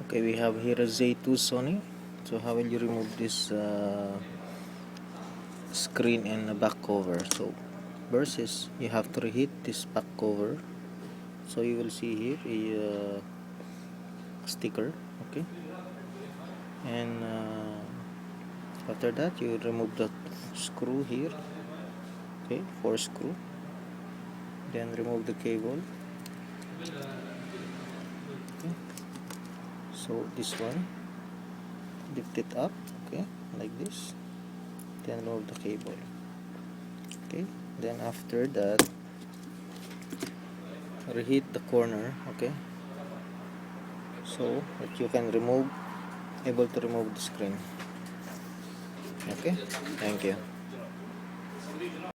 Okay, we have here a Z2 Sony. So how will you remove this screen and back cover? So first is you have to reheat this back cover. So you will see here a sticker. Okay, and after that you remove the screw here. Okay, 4 screw. Then remove the cable. Okay. So this one, lift it up. Okay, like this. Then remove the cable. Okay, then after that reheat the corner. Okay, so that you can able to remove the screen. Okay, thank you.